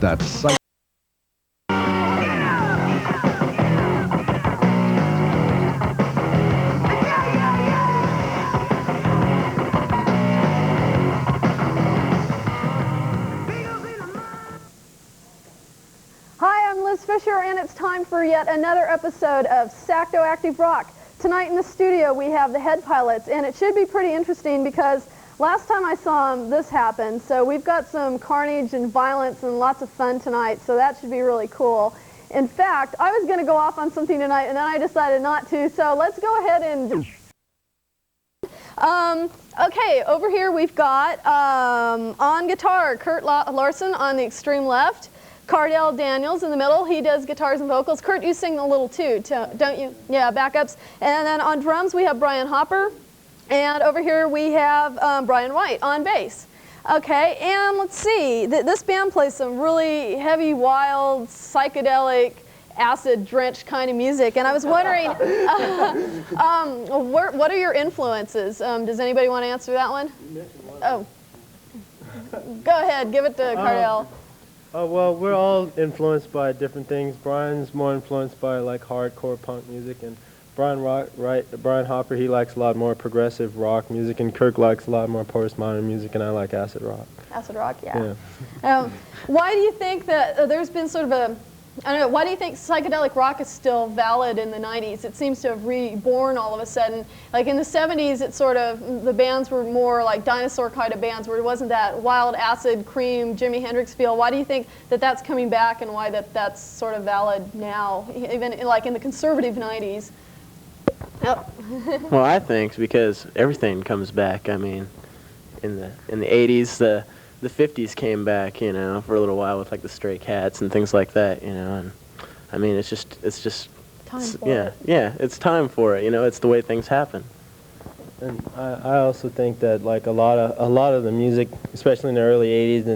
That's Sacto. Hi, I'm Liz Fisher, and it's time for yet another episode of Sacto Active Rock. Tonight in the studio we have the Head Pilots, and it should be pretty interesting because last time I saw them, this happened. So we've got some carnage and violence and lots of fun tonight, so that should be really cool. In fact, I was going to go off on something tonight, and then I decided not to, so let's go ahead and... Okay, over here we've got, on guitar, Kurt Larsen on the extreme left, Cardell Daniels in the middle. He does guitars and vocals. Kurt, you sing a little too, don't you? Yeah, backups. And then on drums we have Bryan Hopper. And over here we have Brian Wright on bass. Okay, and let's see. This band plays some really heavy, wild, psychedelic, acid-drenched kind of music. And I was wondering, what are your influences? Does anybody want to answer that one? Oh. Go ahead, give it to Cardell. Oh, well, we're all influenced by different things. Brian's more influenced by like hardcore punk music, and Bryan Hopper, he likes a lot more progressive rock music, and Kirk likes a lot more postmodern music, and I like acid rock. Acid rock, yeah. Why do you think that there's been sort of a, I don't know, why do you think psychedelic rock is still valid in the 90s? It seems to have reborn all of a sudden. Like in the 70s, it's sort of, the bands were more like dinosaur kind of bands where it wasn't that wild acid, cream, Jimi Hendrix feel. Why do you think that that's coming back and why that's sort of valid now, even like in the conservative 90s? Oh. Well, I think because everything comes back. I mean, in the 80s, the 50s came back, you know, for a little while with like the Stray Cats and things like that, you know. And I mean, it's just time for it. Yeah, it's time for it. You know, it's the way things happen. And I also think that like a lot of the music, especially in the early 80s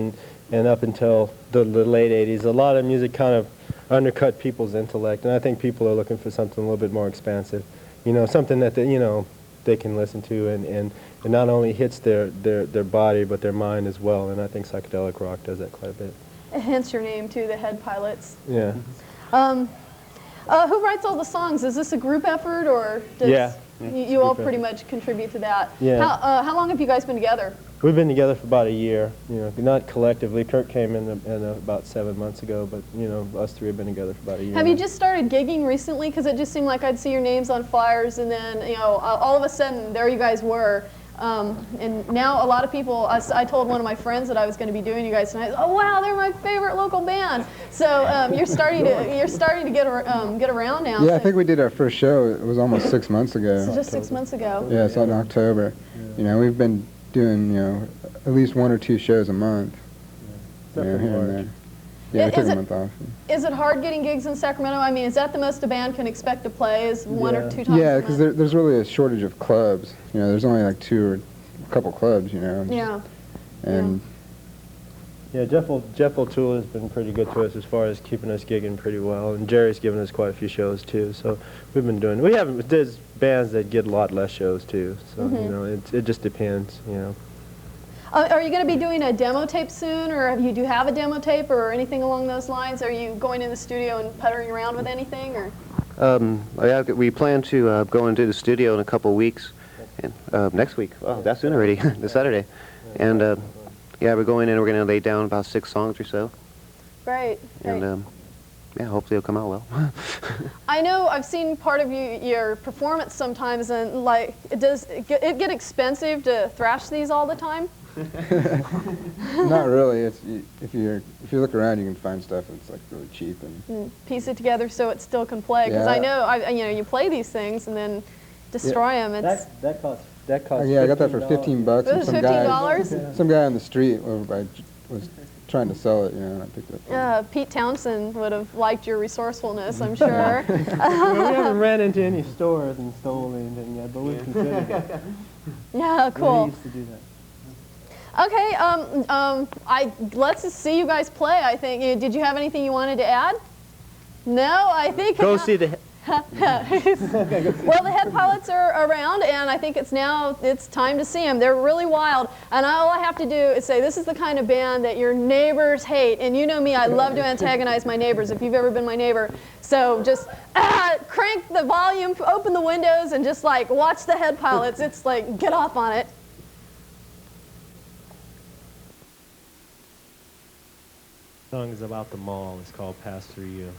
and up until the late 80s, a lot of music kind of undercut people's intellect, and I think people are looking for something a little bit more expansive. You know, something that they can listen to and it not only hits their body but their mind as well, and I think psychedelic rock does that quite a bit. Hence your name too, the Head Pilots. Yeah. Who writes all the songs? Is this a group effort, or does you all pretty much contribute to that? Yeah. How long have you guys been together? We've been together for about a year, you know, not collectively. Kirk came in about 7 months ago, but, you know, us three have been together for about a year. Have you just started gigging recently? Because it just seemed like I'd see your names on flyers, and then, you know, all of a sudden, there you guys were. And now a lot of people, I told one of my friends that I was going to be doing you guys tonight. Oh wow, they're my favorite local band. So you're starting to get around now. Yeah, so I think we did our first show. It was almost 6 months ago. So just 6 months ago. Yeah, it's in October. Yeah. You know, we've been doing, you know, at least 1 or 2 shows a month. Yeah, you know, here and there. Yeah, we took a month off. Is it hard getting gigs in Sacramento? I mean, is that the most a band can expect to play, is 1 or 2 times? Yeah, because there's really a shortage of clubs. You know, there's only like 2 or a couple clubs, you know. Yeah. And yeah, Jeff O'Toole has been pretty good to us as far as keeping us gigging pretty well, and Jerry's given us quite a few shows too. So we've been doing. There's bands that get a lot less shows too. So you know, it just depends, you know. Are you going to be doing a demo tape soon, or do you have a demo tape or anything along those lines? Are you going in the studio and puttering around with anything, or? Yeah, we plan to go into the studio in a couple weeks, and, next week. Oh, that's soon already, this Saturday. And yeah, we're going in. We're going to lay down about 6 songs or so. Great. And yeah, hopefully it'll come out well. I know I've seen part of your performance sometimes, and like, does it get expensive to thrash these all the time? not really. If you look around, you can find stuff that's like really cheap and piece it together so it still can play. Because I know, you know, you play these things and then destroy them. It's that costs. Yeah, I got that for $15. It was $15? Some guy on the street was trying to sell it, you know, and I picked it up. Pete Townsend would have liked your resourcefulness, I'm sure. We haven't ran into any stores and stolen anything yet, but we've considered it. Yeah, cool. We used to do that. Okay, let's just see you guys play, I think. Did you have anything you wanted to add? No, I think... Go see the Well, the head pilots are around, and I think it's time to see them. They're really wild, and all I have to do is say, this is the kind of band that your neighbors hate, and you know me, I love to antagonize my neighbors if you've ever been my neighbor. So just crank the volume, open the windows, and just like watch the head pilots. It's like, get off on it. The song is about the mall. It's called Pass Through You.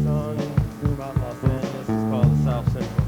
Song about Los Angeles is called the South Central.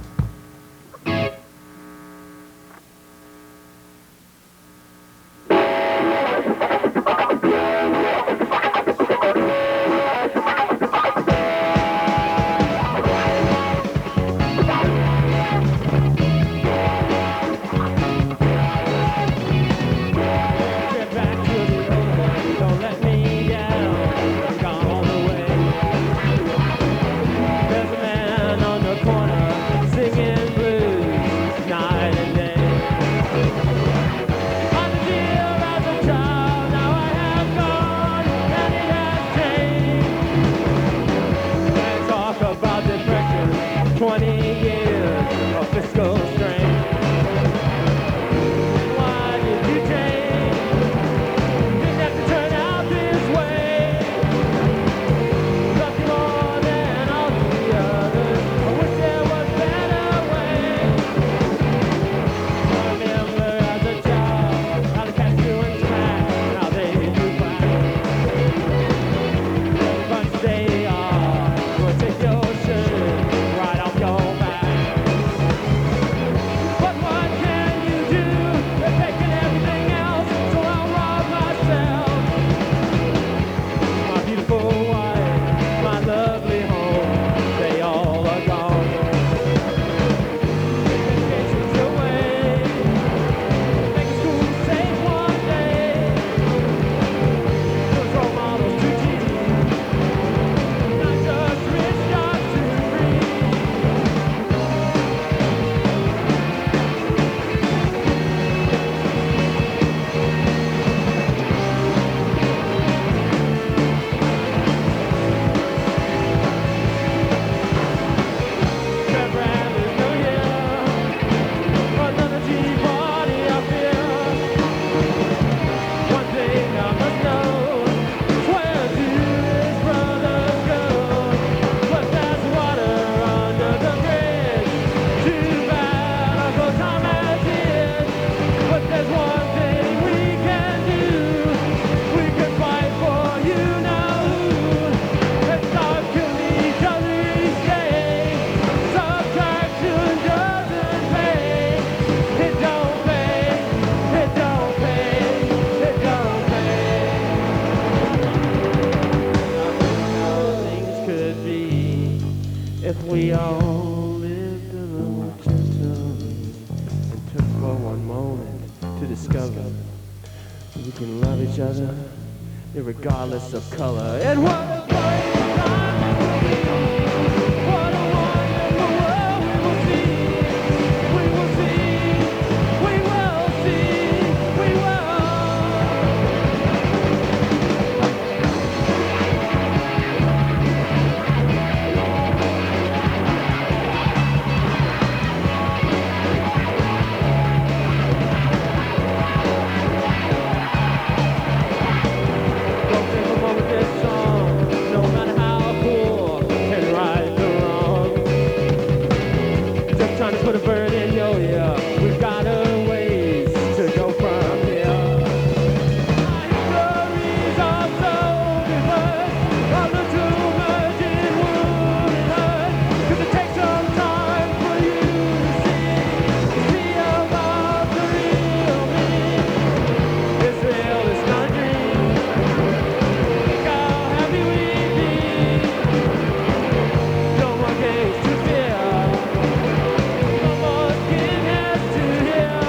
if we all lived a little gentle and took for one moment to discover we can love each other regardless of color. And what a great time it will be. What a wonderful world we will see. We will see. We will see. We will. Don't think about this song, no matter how cool and right or wrong. Just trying to put a bird in your ear. We've got a ways to go from here. Stories are so diverse, I look too much in wood and hurt. 'Cause it takes some time for you to see about the real me. It's real, it's not a dream. Look how happy we be. No more games to fear. No more skinheads to hear.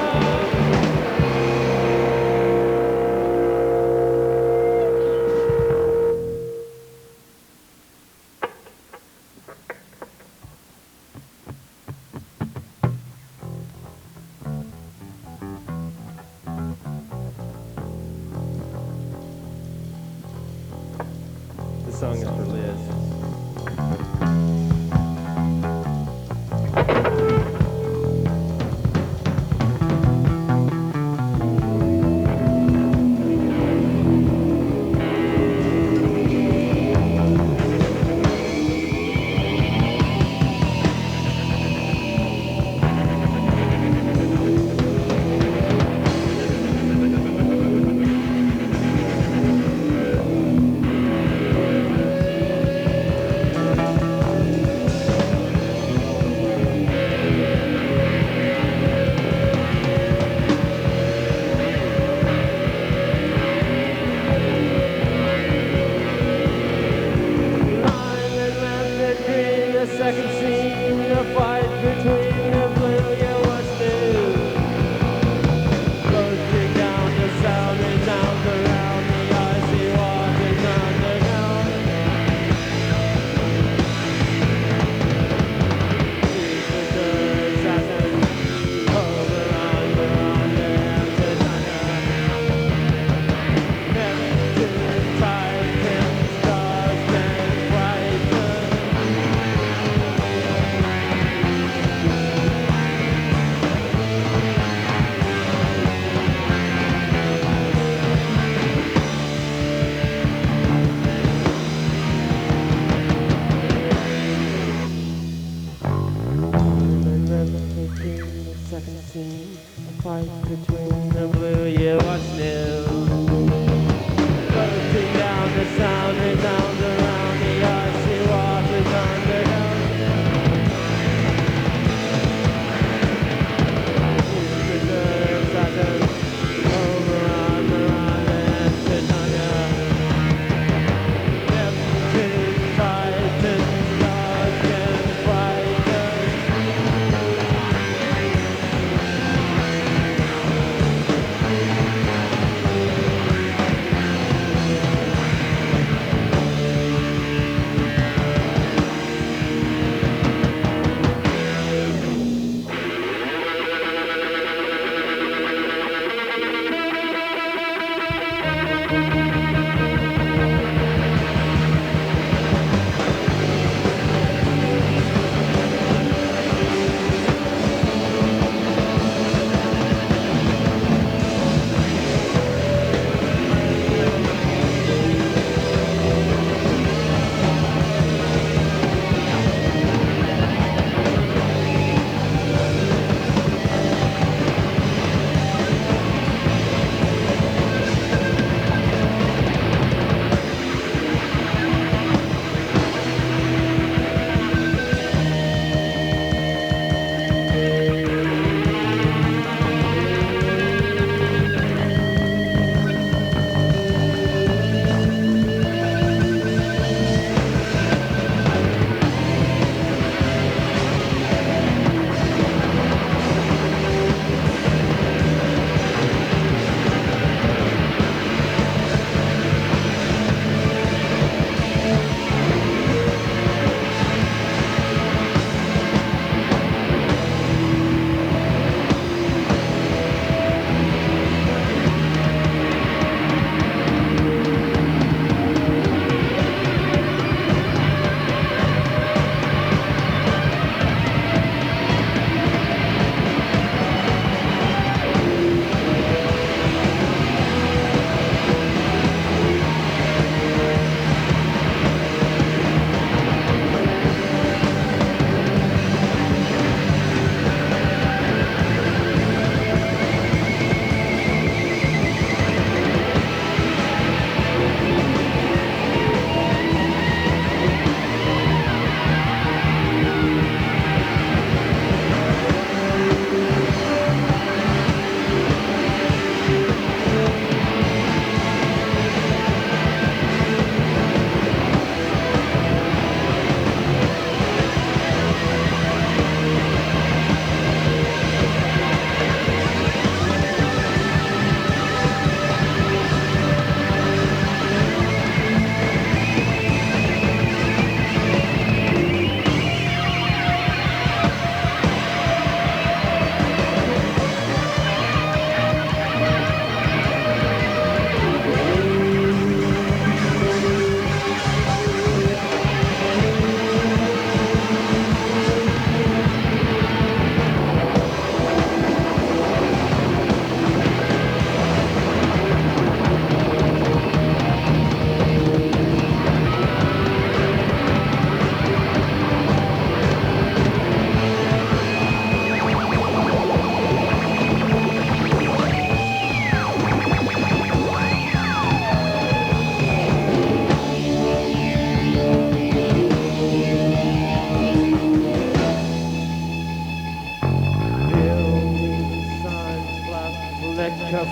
This song is for Liz. Line and landed green, the second scene, a fight between the blue, yeah, what's new? Floating down the sound and down around the icy waters underground. Secret assassins, over, under, and to Neptune, Titan, stars and brighten. The second scene, a fight between the blue, yeah, what's new? Floating down the sound, resound around the icy waters underground. Secret assassins, over, under, and Titania. Neptune, Titan, stars and brighten.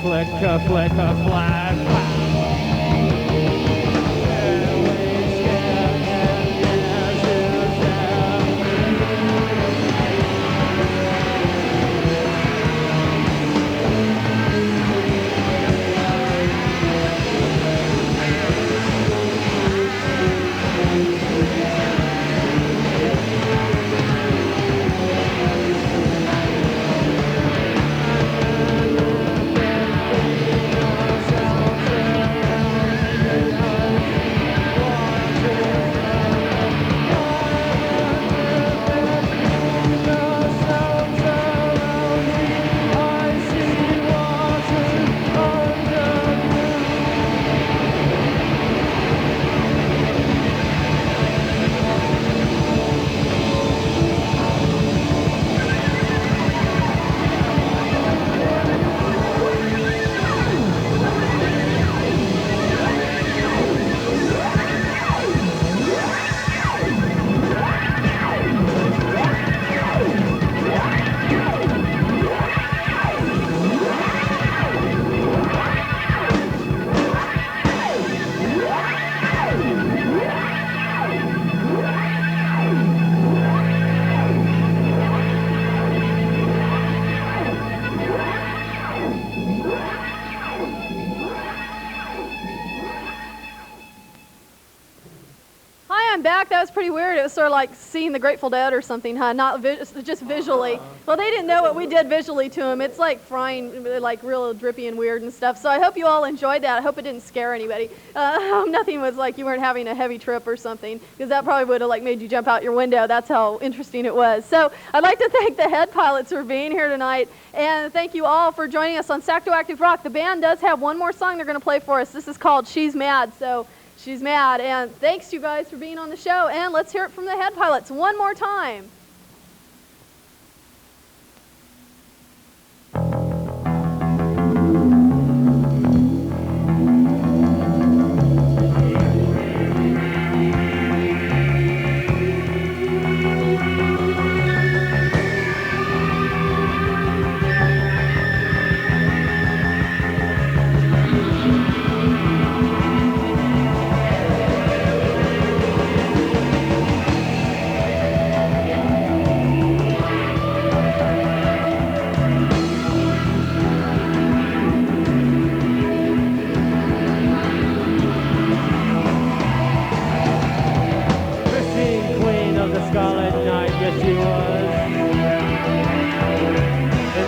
flicker, flicker, flash. I'm back. That was pretty weird. It was sort of like seeing the Grateful Dead or something, huh? Not just visually. Well, they didn't know what we did visually to them. It's like frying, like real drippy and weird and stuff. So I hope you all enjoyed that. I hope it didn't scare anybody. Nothing was like you weren't having a heavy trip or something, because that probably would have like made you jump out your window. That's how interesting it was. So I'd like to thank the head pilots for being here tonight, and thank you all for joining us on Sacto Active Rock. The band does have one more song they're going to play for us. This is called She's Mad. So she's mad, and thanks you guys for being on the show, and let's hear it from the head pilots one more time.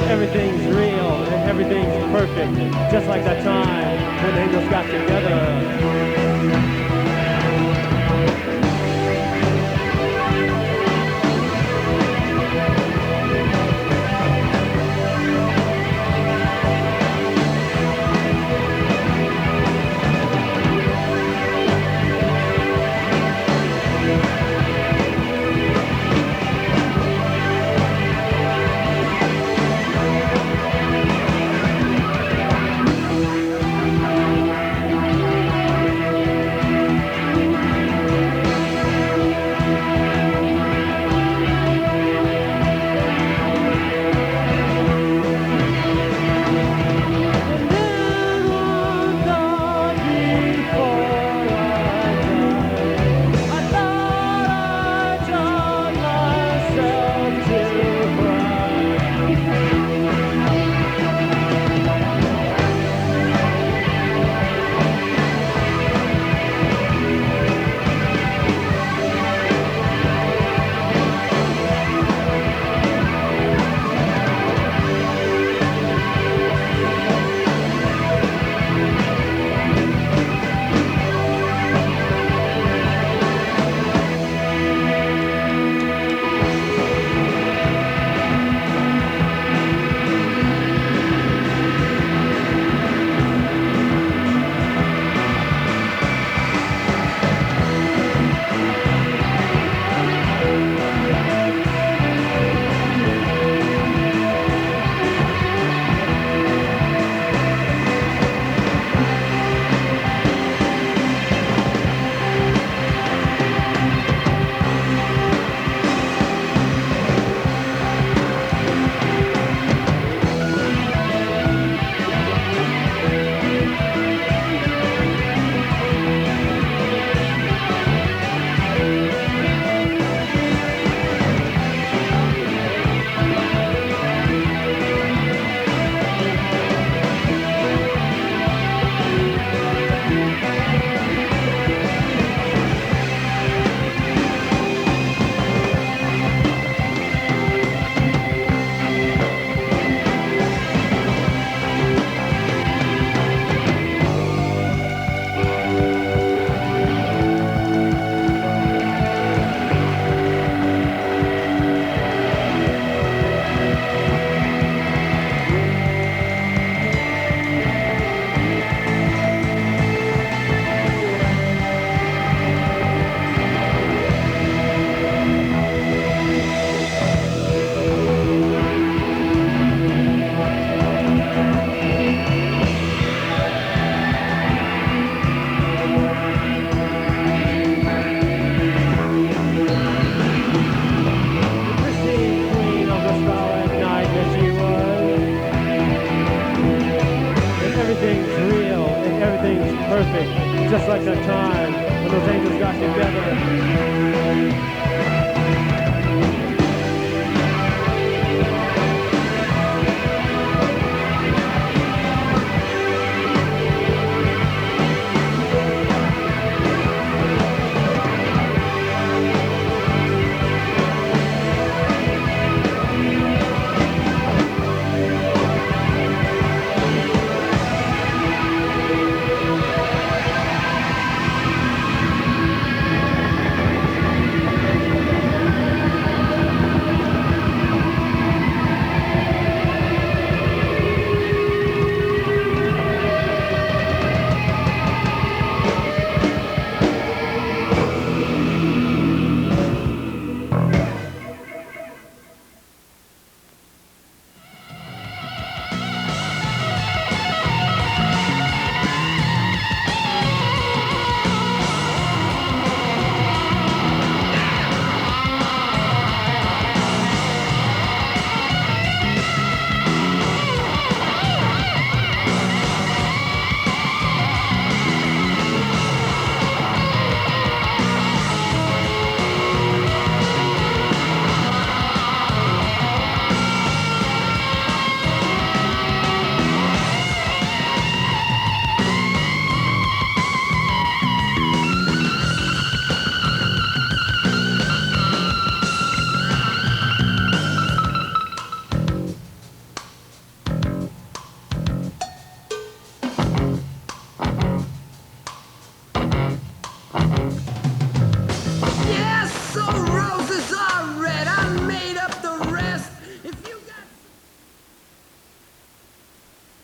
Everything's real and everything's perfect, just like that time when angels got together.